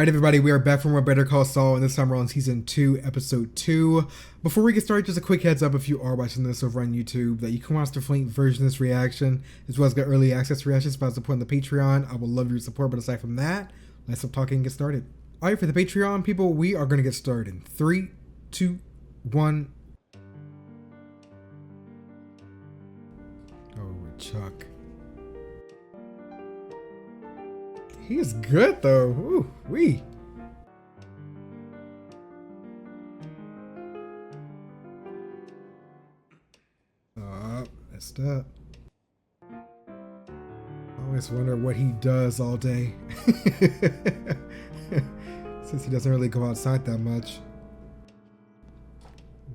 Alright everybody, we are back from more Better Call Saul, and this time we're on Season 2, Episode 2. Before we get started, just a quick heads up if you are watching this over on YouTube, that you can watch the full version of this reaction, as well as get early access reactions by supporting the Patreon. I will love your support, but aside from that, let's stop talking and get started. Alright, for the Patreon people, we are going to get started in 3, 2, 1. Oh, Chuck. He is good though. Ooh, wee. Oh, messed up. I always wonder what he does all day. Since he doesn't really go outside that much.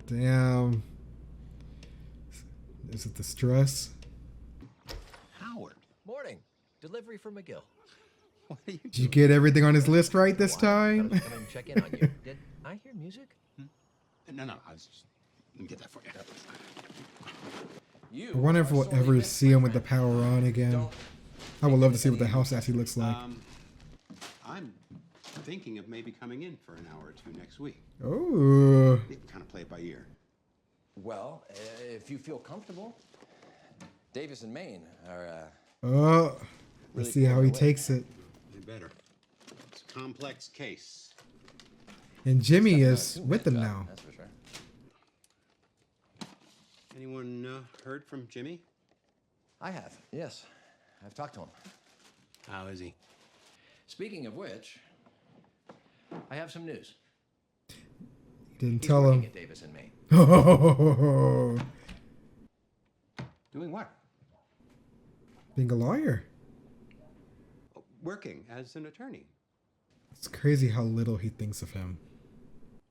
Damn. Is it the stress? Howard. Morning. Delivery from McGill. What are you Did you get everything on his list right this time? I was coming to check in on you. Did I hear music? No, I was just... Let me get that for you. I wonder if we'll ever see him with the power on again. I would love to see what the house actually looks like. I'm thinking of maybe coming in for an hour or two next week. Oh. We can kind of play it by ear. Well, if you feel comfortable. Davis and Maine are, Oh. Let's really see how he takes it. You better. It's a complex case. And Jimmy is with them now. That's for sure. Anyone heard from Jimmy? I have, yes. I've talked to him. How is he? Speaking of which, I have some news. He didn't He's tell working him. at Davis and Maine. Oh. Doing what? Being a lawyer. Working as an attorney. It's crazy how little he thinks of him.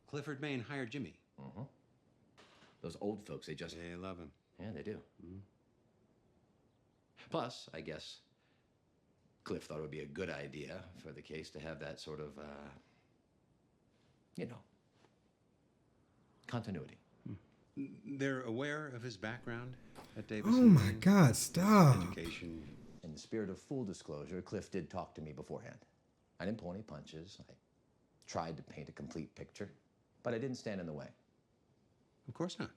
Clifford Maine hired Jimmy. Mm-hmm. Those old folks, they love him. Yeah, they do. Mm-hmm. Plus, I guess Cliff thought it would be a good idea for the case to have that sort of, continuity. They're aware of his background at Davis. Oh my God, stop. Education. In the spirit of full disclosure, Cliff did talk to me beforehand. I didn't pull any punches. I tried to paint a complete picture, but I didn't stand in the way. Of course not.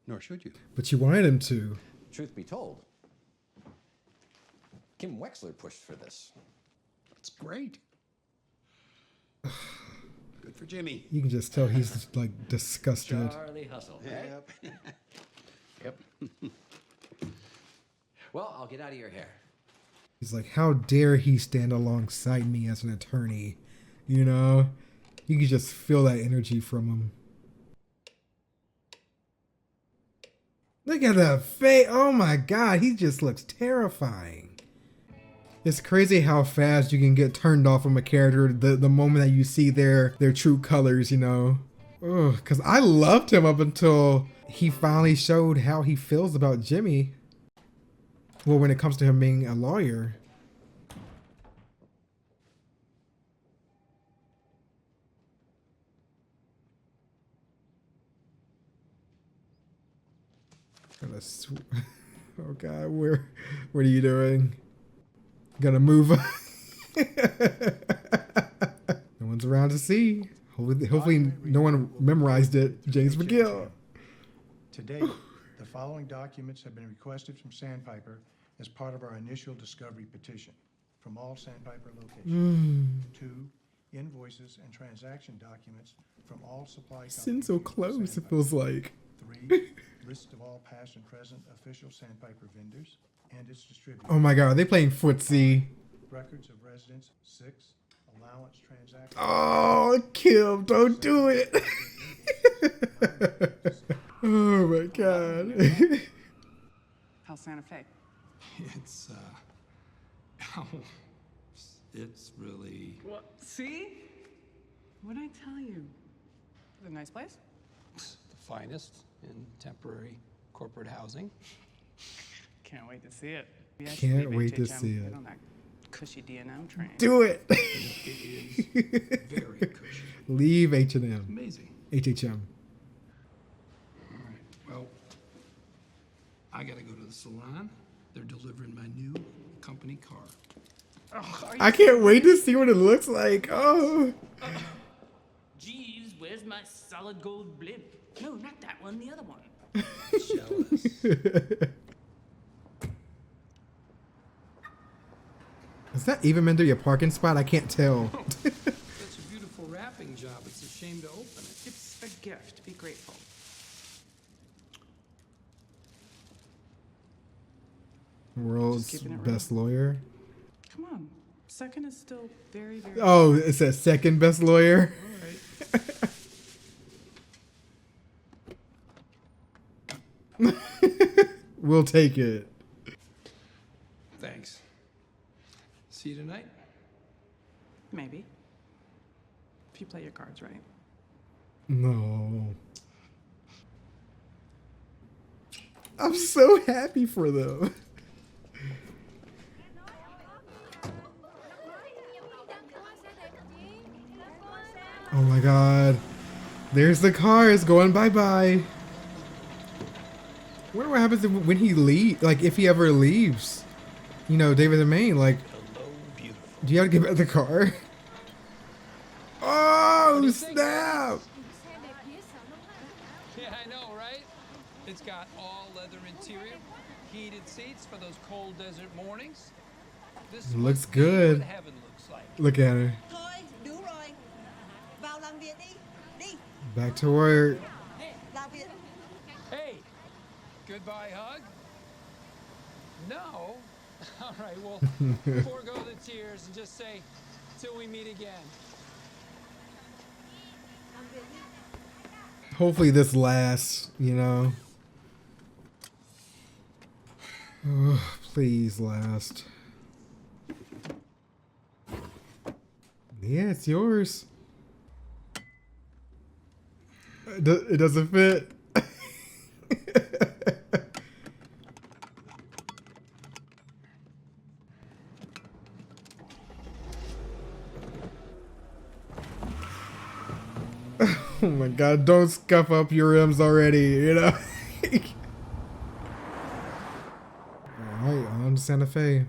Nor should you. But you wanted him to. Truth be told, Kim Wexler pushed for this. That's great. Good for Jimmy. You can just tell he's like disgusted. Charlie Hustle. Right? Yep. Yep. Well, I'll get out of your hair. He's like, how dare he stand alongside me as an attorney? You know? You can just feel that energy from him. Look at that face. Oh my God, he just looks terrifying. It's crazy how fast you can get turned off from a character the moment that you see their true colors, you know? Ugh, because I loved him up until he finally showed how he feels about Jimmy. Well, when it comes to him being a lawyer. Oh God, what are you doing? Gonna move. No one's around to see. Hopefully no one memorized it. James McGill. Today, the following documents have been requested from Sandpiper as part of our initial discovery petition from all Sandpiper locations. 2, invoices and transaction documents from all supply companies. Sitting so close, it feels like. 3, list of all past and present official Sandpiper vendors and its distributors. Oh my God, are they playing footsie? Records of residence. 6, allowance transactions. Oh, Kim, don't do it. Oh my God. How's Santa Fe? It's really... What? See? What'd I tell you? Is it a nice place? the finest in temporary corporate housing. Can't wait to see it. We Can't wait to HHM, see get it. on that cushy D&M train. Do it. It is very cushy. Leave H&M. Amazing. HHM. All right. Well, I gotta go to the salon. They're delivering my new company car. I can't wait to see what it looks like. Oh. Jeeves, where's my solid gold blimp? No, not that one, the other one. Is that even meant to be a parking spot? I can't tell. Such a beautiful wrapping job. It's a shame to open it. It's a gift. Be grateful. World's keeping it best lawyer. Come on. Second is still very, very. Oh, it says second best lawyer. All right. We'll take it. Thanks. See you tonight. Maybe. If you play your cards right. No. I'm so happy for them. Oh my god. There's the cars going bye-bye. I wonder what happens when he leaves, like if he ever leaves. You know, David the Main, like, do you have to get back the car? Oh, snap! Yeah, I know, right? It's got all leather interior, heated seats for those cold desert mornings. This Looks must be good. what heaven looks like. Look at her. Thôi, đủ rồi. Vào làm việc đi. Đi, Back to work. làm việc. Hey, goodbye hug? No? All right, well, forego the tears and just say, till we meet again. Hopefully this lasts, you know. Oh, please last. Yeah, it's yours. It doesn't fit. Oh my god, don't scuff up your rims already, you know? Alright, on to Santa Fe.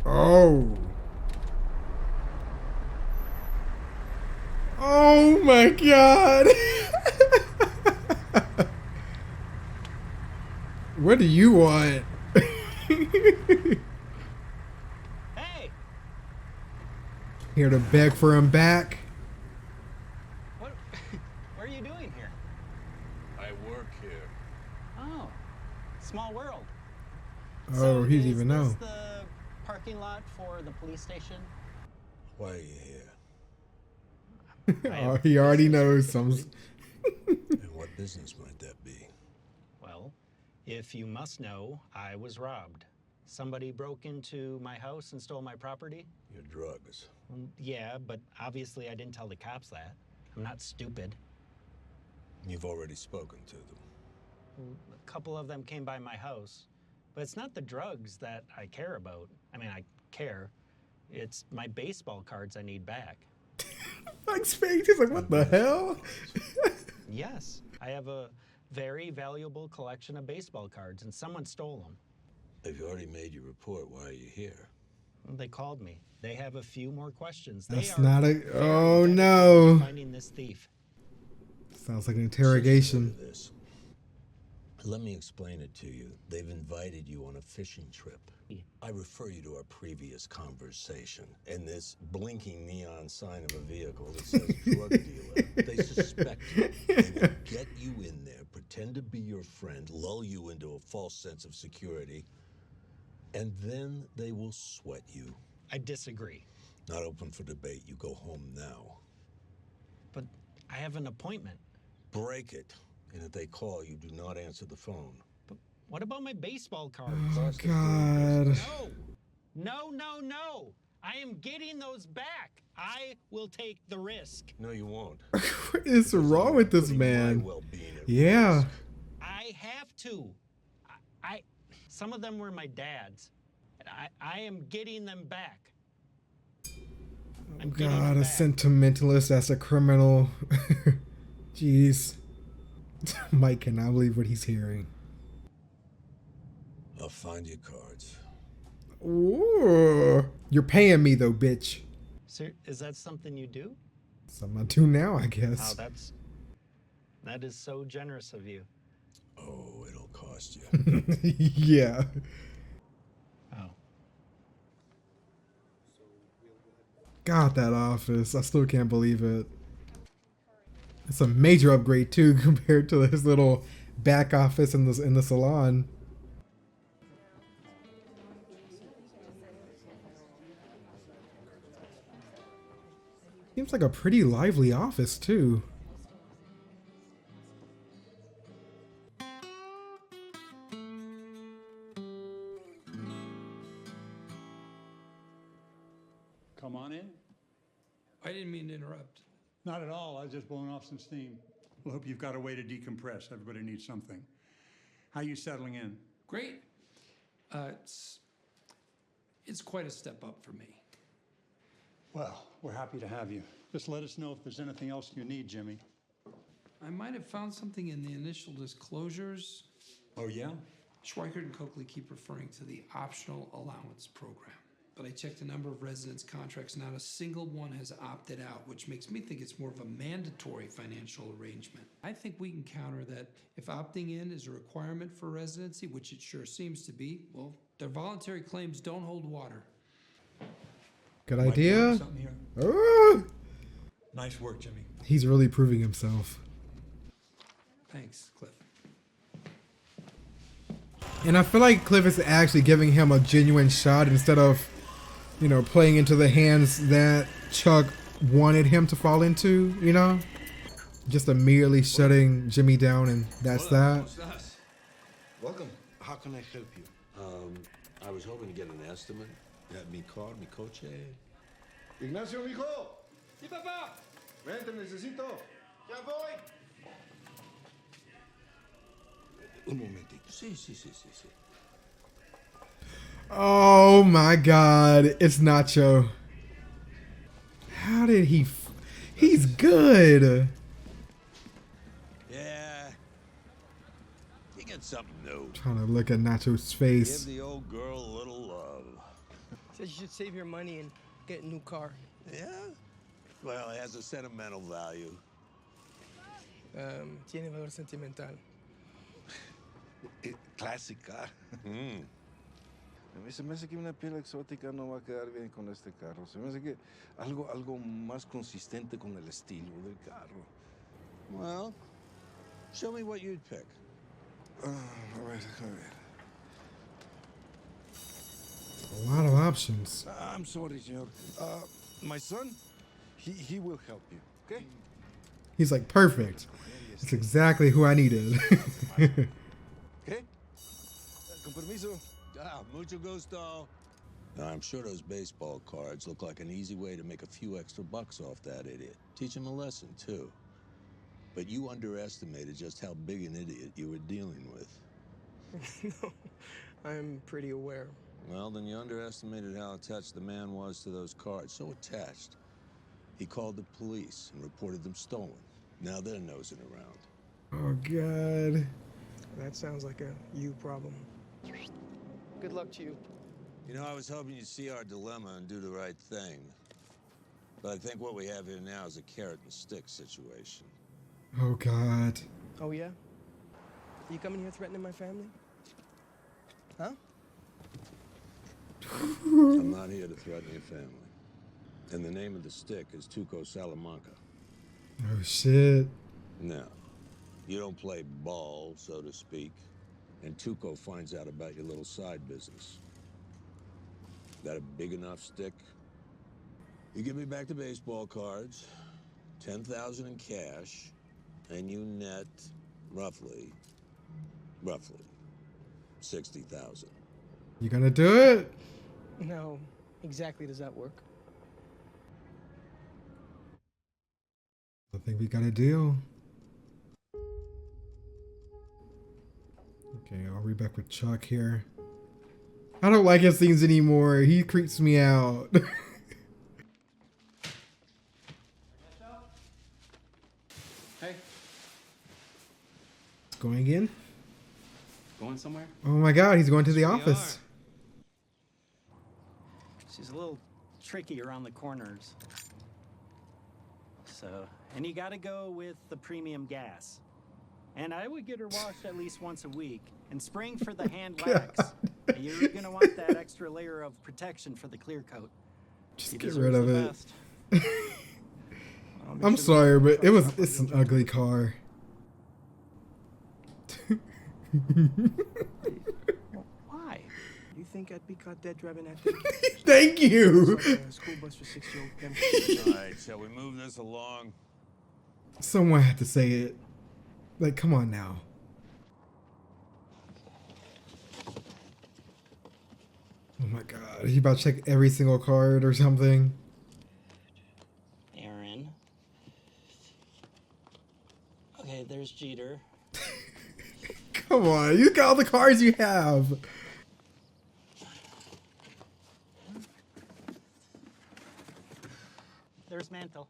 Oh. Oh my god. What do you want? Hey, Here to beg for him back. what are you doing here? I work here. Oh, small world. Oh, he's is even know. this the parking lot for the police station? Why are you here? Oh, he already knows some. And what business might that be? Well, if you must know, I was robbed. Somebody broke into my house and stole my property. Your drugs. Yeah, but obviously I didn't tell the cops that. I'm not stupid. You've already spoken to them. A couple of them came by my house, but it's not the drugs that I care about. I mean, I care. It's my baseball cards I need back. Like Spades, he's like, what the hell? Yes, I have a very valuable collection of baseball cards, and someone stole them. If you already made your report, why are you here? They called me. They have a few more questions. That's they are not a. very Oh dedicated no. to finding this thief. Sounds like an interrogation. Listen to this. Let me explain it to you. They've invited you on a fishing trip. I refer you to our previous conversation and this blinking neon sign of a vehicle that says drug dealer. They suspect you. They will get you in there, pretend to be your friend, lull you into a false sense of security, and then they will sweat you. I disagree. Not open for debate. You go home now. But I have an appointment. Break it. And if they call, you do not answer the phone. But what about my baseball cards? Oh god. No! No, no, no! I am getting those back. I will take the risk. No, you won't. What is wrong with this Putting my man? well-being at Yeah. risk. I have to. Some of them were my dad's. I am getting them back. I'm getting God, them a back. sentimentalist as a criminal. Jeez. Mike cannot believe what he's hearing. A Find your cards. Ooh. You're paying me though, bitch. So is that something you do? Something I do now, I Oh, guess. that is so generous of you. Oh, it'll cost you. Yeah. Oh. God, that office. I still can't believe it. It's a major upgrade too compared to his little back office in the salon. Seems like a pretty lively office too. Come on in. I didn't mean to interrupt. Not at all. I was just blowing off some steam. Well, hope you've got a way to decompress. Everybody needs something. How you settling in? Great. It's quite a step up for me. Well, we're happy to have you. Just let us know if there's anything else you need, Jimmy. I might have found something in the initial disclosures. Oh, yeah? Schweikert and Coakley keep referring to the optional allowance program. But I checked a number of residents' contracts, not a single one has opted out, which makes me think it's more of a mandatory financial arrangement. I think we can counter that if opting in is a requirement for residency, which it sure seems to be, well, their voluntary claims don't hold water. Good Might be idea. onto something here. Ah! Nice work, Jimmy. He's really proving himself. Thanks, Cliff. And I feel like Cliff is actually giving him a genuine shot instead of, you know, playing into the hands that Chuck wanted him to fall into, you know? Just immediately shutting Jimmy down, and that's that. Welcome. How can I help you? I was hoping to get an estimate. Mi car, mi coche. Ignacio, mijo. Sí, papá. Ven, te necesito. Ya voy. Un momentito. Sí. Oh my God, it's Nacho. How did he? He's good. Yeah. You get something new. Trying to look at Nacho's face. Give the old girl a little love. Says you should save your money and get a new car. Yeah? Well, it has a sentimental value. Tiene valor sentimental. Clásica. A mí se me hace que una piel exótica no va a quedar bien con este carro. Se me hace que algo más consistente con el estilo del carro. Well, show me what you'd pick. A ver, déjame ver. A lot of options. I'm sorry, señor. My son, he will help you, okay? He's like, perfect. It's exactly who I needed. Okay? Con permiso. Mucho gusto. Now, I'm sure those baseball cards look like an easy way to make a few extra bucks off that idiot. Teach him a lesson, too. But you underestimated just how big an idiot you were dealing with. No, I'm pretty aware. Well, then you underestimated how attached the man was to those cards. So attached, he called the police and reported them stolen. Now they're nosing around. Oh, God. That sounds like a you problem. Good luck to you. You know, I was hoping you'd see our dilemma and do the right thing. But I think what we have here now is a carrot and stick situation. Oh, God. Oh, yeah? You coming here threatening my family? Huh? I'm not here to threaten your family. And the name of the stick is Tuco Salamanca. Oh, shit. Now, you don't play ball, so to speak, and Tuco finds out about your little side business. That a big enough stick? You give me back the baseball cards, $10,000 in cash, and you net roughly 60,000. You gonna do it? No, exactly does that work? I think we got a deal. Okay, I'll read back with Chuck here. I don't like his scenes anymore. He creeps me out. Hey. Going in. Going somewhere? Oh my God, he's going to the office. She's a little tricky around the corners. So, and you gotta go with the premium gas. And I would get her washed at least once a week and spraying for the hand wax. You're gonna want that extra layer of protection for the clear coat. Just get rid of it. I'm sorry, but it's an ugly car. Why? You think I'd be caught dead driving that thing? Thank you. It's like a school bus for 6-year-old them. All right, shall we move this along? Someone had to say it. Like, come on now. Oh my God, he about to check every single card or something. Aaron. Okay, there's Jeter. Come on, you got all the cards you have. There's Mantle.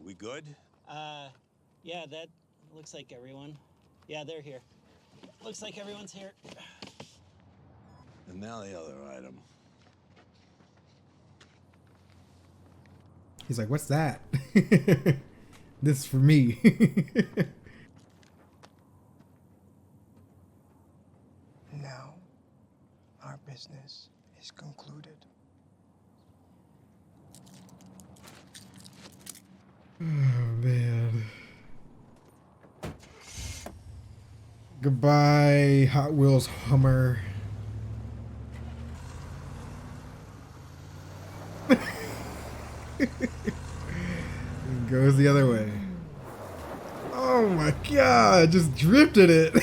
We good? Yeah, that looks like everyone. Yeah, they're here. Looks like everyone's here. And now the other item. He's like, what's that? This is for me. Now, our business is concluded. Oh, man. Goodbye, Hot Wheels Hummer. It goes the other way. Oh my God, just drifted it.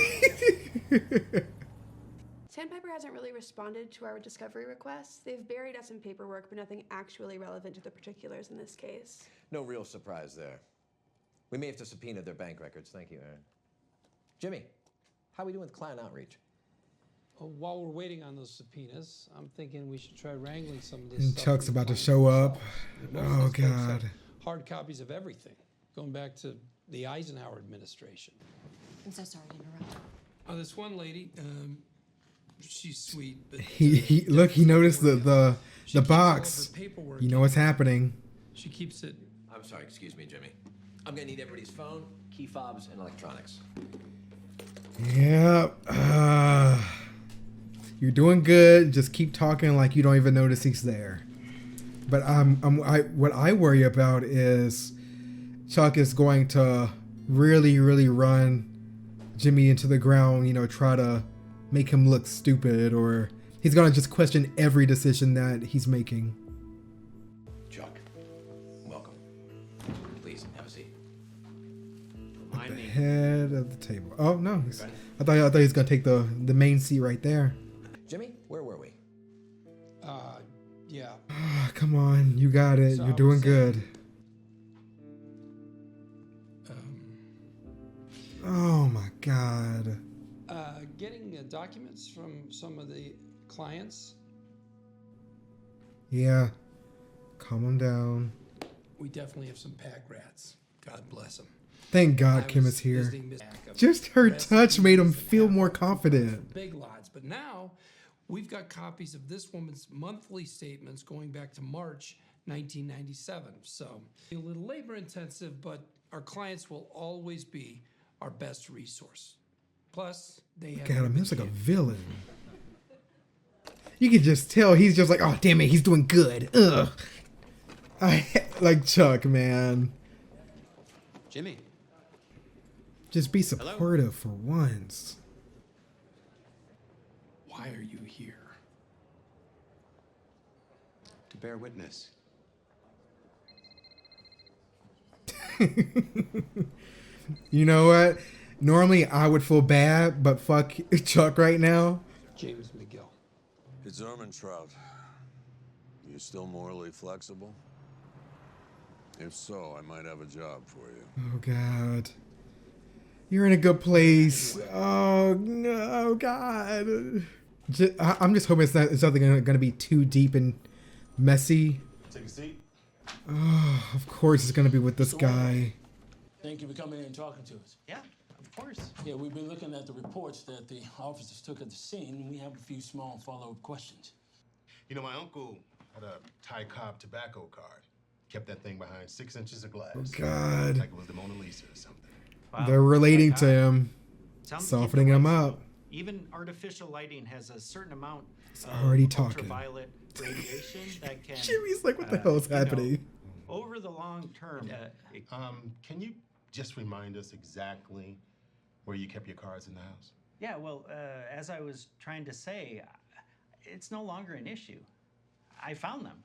Sandpiper hasn't really responded to our discovery requests. They've buried us in paperwork, but nothing actually relevant to the particulars in this case. No real surprise there. We may have to subpoena their bank records. Thank you, Aaron. Jimmy, how are we doing with client outreach? While we're waiting on those subpoenas, I'm thinking we should try wrangling some of this And stuff. Chuck's about to show up. Most of Oh those folks have God. hard copies of everything, going back to the Eisenhower administration. I'm so sorry to interrupt. Oh, this one lady, she's sweet, but He look. He noticed the keeps all of box. her paperwork You know what's happening. she keeps it. I'm sorry, excuse me, Jimmy. I'm gonna need everybody's phone, key fobs, and electronics. Yep. You're doing good. Just keep talking like you don't even notice he's there. But what I worry about is Chuck is going to really run Jimmy into the ground. You know, try to make him look stupid, or he's gonna just question every decision that he's making. Chuck, welcome. Please, have a seat. At the head of the table. Oh no, I thought he was gonna take the main seat right there. Jimmy, where were we? Yeah. Come on, you got it. So You're I doing was good. Oh my God. Getting documents from some of the clients. Yeah. Calm him down. We definitely have some pack rats. God bless them. Thank God Kim is here. Just her touch made him feel more confident. Big lots, but now we've got copies of this woman's monthly statements going back to March 1997. So a little labor intensive, but our clients will always be our best resource. Plus, they have. Look at him. He's like a villain. You can just tell he's just like, oh damn it, he's doing good. Ugh. I like Chuck, man. Jimmy. Just be supportive for once. Why are you here? To bear witness. You know what? Normally I would feel bad, but fuck Chuck right now. James McGill. It's Ermintrout. You still morally flexible? If so, I might have a job for you. Oh God. You're in a good place. Oh no, God. I'm just hoping it's not going to be too deep and messy. Take a seat. Oh, of course it's going to be with this guy. Thank you for coming in and talking to us. Yeah, of course. Yeah, we've been looking at the reports that the officers took at the scene, and we have a few small follow-up questions. You know, my uncle had a Thai Cobb tobacco card. Kept that thing behind 6 inches of glass. Oh, God. Like it was the Mona Lisa or something. Wow. They're relating to him, Sounds softening him up. Even artificial lighting has a certain amount It's of already talking. ultraviolet radiation that can. Jimmy's like, what the hell is happening? Over the long term. Can you just remind us exactly where you kept your cards in the house? Yeah, well, as I was trying to say, it's no longer an issue. I found them.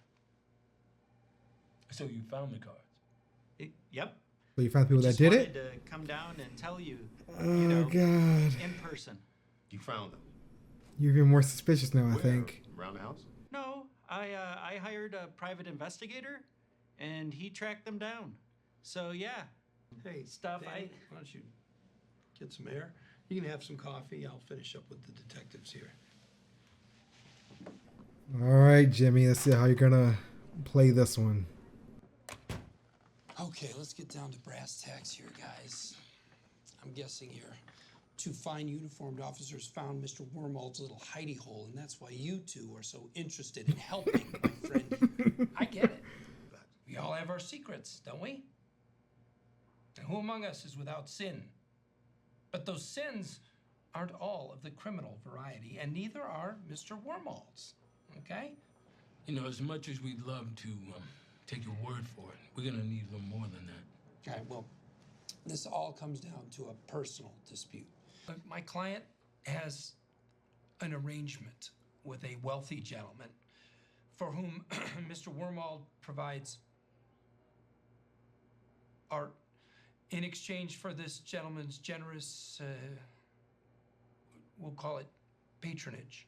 So you found the cards? Yep. So you found people that Just did wanted it? to come down and tell you, Oh, God. in person. You found them? You're even more suspicious now, I think. Around the house? No, I hired a private investigator, and he tracked them down. So yeah, Hey, stuff Danny, why don't you get some air? You can have some coffee. I'll finish up with the detectives here. All right, Jimmy, let's see how you're gonna play this one. Okay, let's get down to brass tacks here, guys. I'm guessing your two fine uniformed officers found Mr. Wormald's little hidey hole, and that's why you two are so interested in helping my friend. I get it. We all have our secrets, don't we? And who among us is without sin? But those sins aren't all of the criminal variety, and neither are Mr. Wormald's, okay? You know, as much as we'd love to take your word for it, we're gonna need a little more than that. All right, well, this all comes down to a personal dispute. My client has an arrangement with a wealthy gentleman for whom Mr. Wormald provides art in exchange for this gentleman's generous, we'll call it patronage.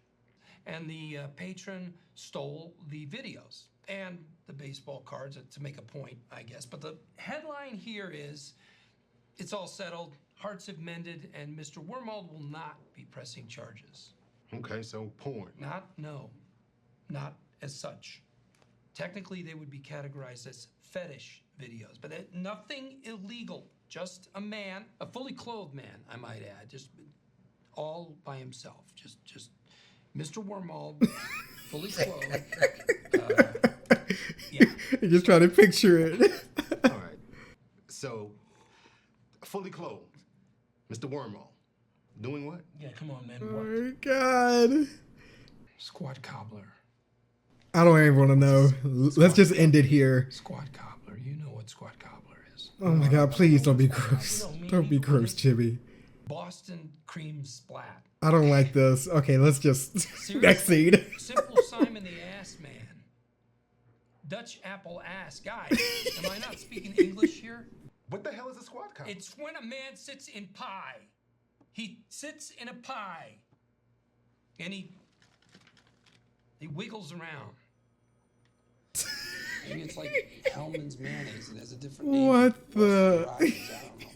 And the patron stole the videos and the baseball cards to make a point, I guess. But the headline here is, it's all settled, hearts have mended, and Mr. Wormald will not be pressing charges. Okay, so porn. Not as such. Technically, they would be categorized as fetish videos, but nothing illegal. Just a man, a fully clothed man, I might add, just all by himself. Just Mr. Wormald, fully clothed. Yeah. You're just trying to picture it. All right. So, fully clothed, Mr. Wormald, doing what? Yeah, come on, man. Oh, my God. Squad Cobbler. I don't even want to know. Let's just end it here. Squad Cobbler. You know what Squad Cobbler is. Oh, my God. Please don't be gross. Don't be gross, Jimmy. Boston cream splat. I don't like this. Okay, let's just next scene. Simple Simon the Ass Man. Dutch apple ass. Guys, am I not speaking English here? What the hell is a squad car? It's when a man sits in pie. He sits in a pie. And he wiggles around. Maybe it's like Hellman's mayonnaise. It has a different name. What the? I don't know.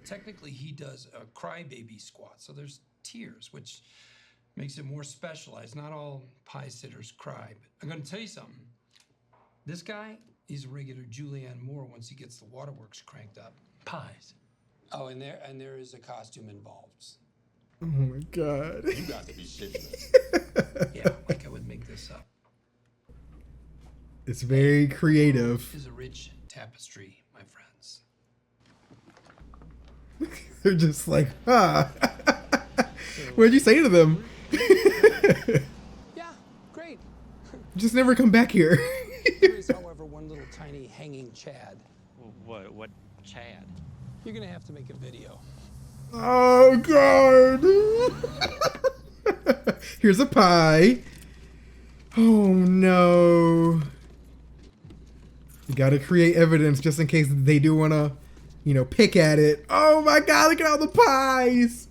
Technically, he does a crybaby squat. So there's tiers, which makes it more specialized. Not all pie sitters cry. But I'm going to tell you something. This guy, he's a regular Julianne Moore once he gets the waterworks cranked up. Pies. Oh, and there is a costume involved. Oh my God. You got to be shitting us. Yeah, like I would make this up. It's very creative. Is a rich tapestry, my friends. They're just like, what'd you say to them? Yeah, great. Just never come back here. There is, however, one little tiny hanging Chad. What Chad? You're gonna have to make a video. Oh, God. Here's a pie. Oh, no. You gotta create evidence just in case they do wanna, pick at it. Oh, my God, look at all the pies.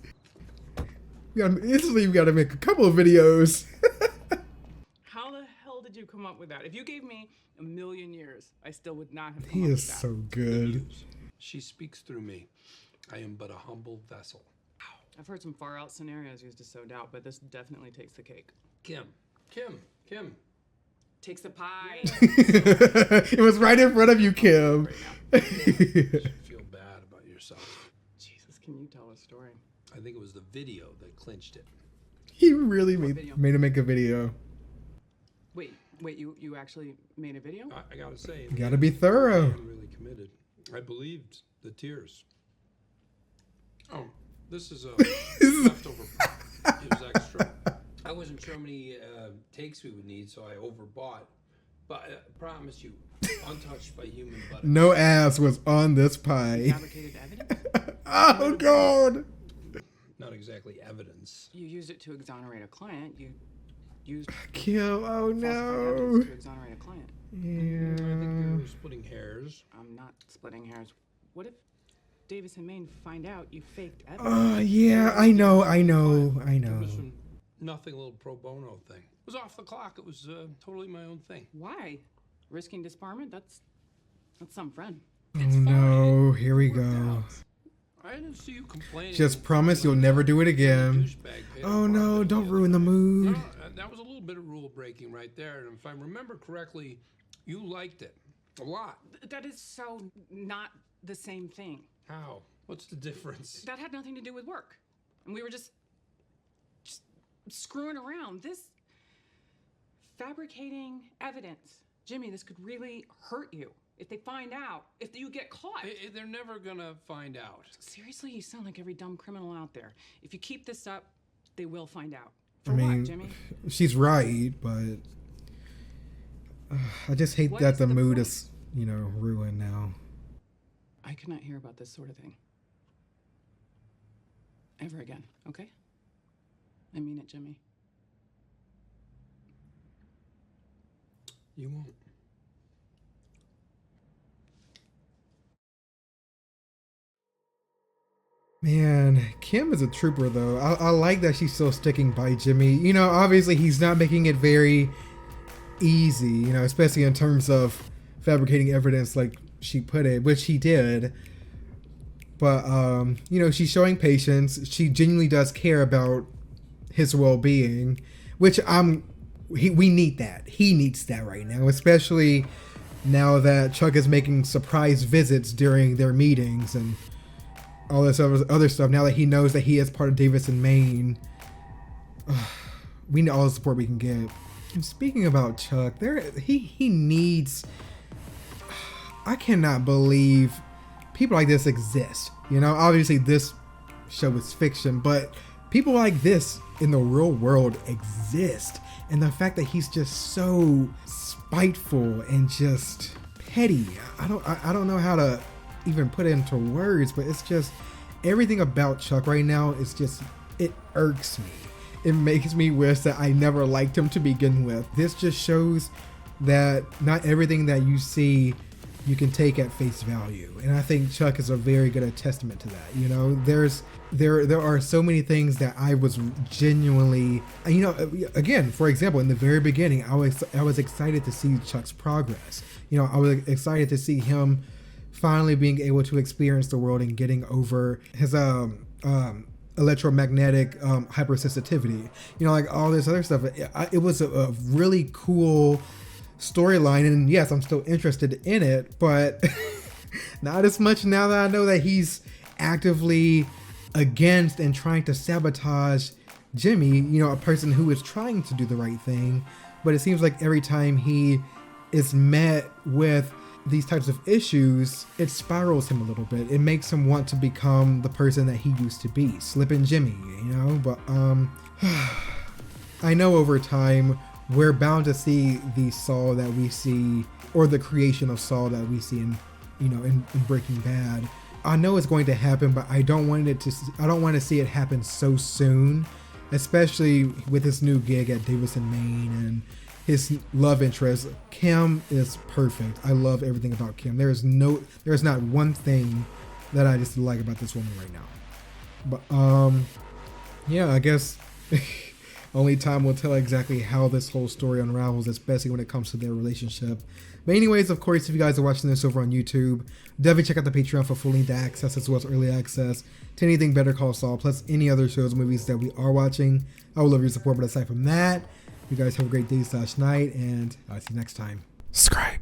We gotta make a couple of videos. How the hell did you come up with that? If you gave me a million years, I still would not have come He up is with that. so good. She speaks through me. I am but a humble vessel. I've heard some far out scenarios used to sow doubt, but this definitely takes the cake. Kim. Takes the pie. It was right in front of you, Kim. You should feel bad about yourself. Jesus, can you tell us story. I think it was the video that clinched it. He really video? made him make a video. Wait, you actually made a video? I gotta say, You gotta be thorough. I'm really committed. I believed the tears. Oh, this is a leftover. It was extra. I wasn't sure how many takes we would need, so I overbought. But I promise you, untouched by human butter. No ass was on this pie. Fabricated evidence? Oh God. Not exactly evidence. You used it to exonerate a client. You used Kill. Oh falsified no. evidence to exonerate a client. I think Yeah. you're splitting hairs. I'm not splitting hairs. What if Davis and Maine find out you faked evidence? Yeah. I know. Nothing, a little pro bono thing. It was off the clock. It was totally my own thing. Why? Risking disbarment? That's some friend. Oh no. Here we go. I didn't see you complaining. Just promise you'll never do it again. Oh no, don't ruin the mood. No, that was a little bit of rule breaking right there. And if I remember correctly, you liked it a lot. That is so not the same thing. How? What's the difference? That had nothing to do with work. And we were just screwing around. This fabricating evidence. Jimmy, this could really hurt you. If they find out, if you get caught. They're never gonna find out. Seriously, you sound like every dumb criminal out there. If you keep this up, they will find out. I mean, what, Jimmy? she's right, but I just hate What that is the the mood point? is, ruined now. I could not hear about this sort of thing ever again, okay? I mean it, Jimmy. You won't. Man, Kim is a trooper though. I like that she's still sticking by Jimmy. Obviously he's not making it very easy, especially in terms of fabricating evidence like she put it, which he did. But, she's showing patience. She genuinely does care about his well-being, which we need that. He needs that right now, especially now that Chuck is making surprise visits during their meetings and all this other stuff. Now that he knows that he is part of Davis and Maine, we need all the support we can get. And speaking about Chuck, he needs. I cannot believe people like this exist. Obviously this show is fiction, but people like this in the real world exist. And the fact that he's just so spiteful and just petty, I don't know how to even put it into words, but it's just everything about Chuck right now is just, it irks me. It makes me wish that I never liked him to begin with. This just shows that not everything that you see you can take at face value, and I think Chuck is a very good testament to that. There are so many things that I was genuinely, again, for example, in the very beginning, I was excited to see Chuck's progress. I was excited to see him finally being able to experience the world and getting over his electromagnetic hypersensitivity, like all this other stuff. It was a really cool storyline, and yes, I'm still interested in it, but not as much now that I know that he's actively against and trying to sabotage Jimmy, a person who is trying to do the right thing. But it seems like every time he is met with these types of issues, it spirals him a little bit. It makes him want to become the person that he used to be, Slippin' Jimmy, but I know over time we're bound to see the Saul that we see, or the creation of Saul that we see in Breaking Bad. I know it's going to happen, but I don't want to see it happen so soon, especially with his new gig at Davis and Maine and his love interest. Kim is perfect. I love everything about Kim. There's not one thing that I just like about this woman right now. But yeah, I guess only time will tell exactly how this whole story unravels, especially when it comes to their relationship. But anyways, of course, if you guys are watching this over on YouTube, definitely check out the Patreon for full-length access as well as early access to anything Better Call Saul, plus any other shows and movies that we are watching. I would love your support, but aside from that, you guys have a great day/night, and I'll see you next time. Subscribe.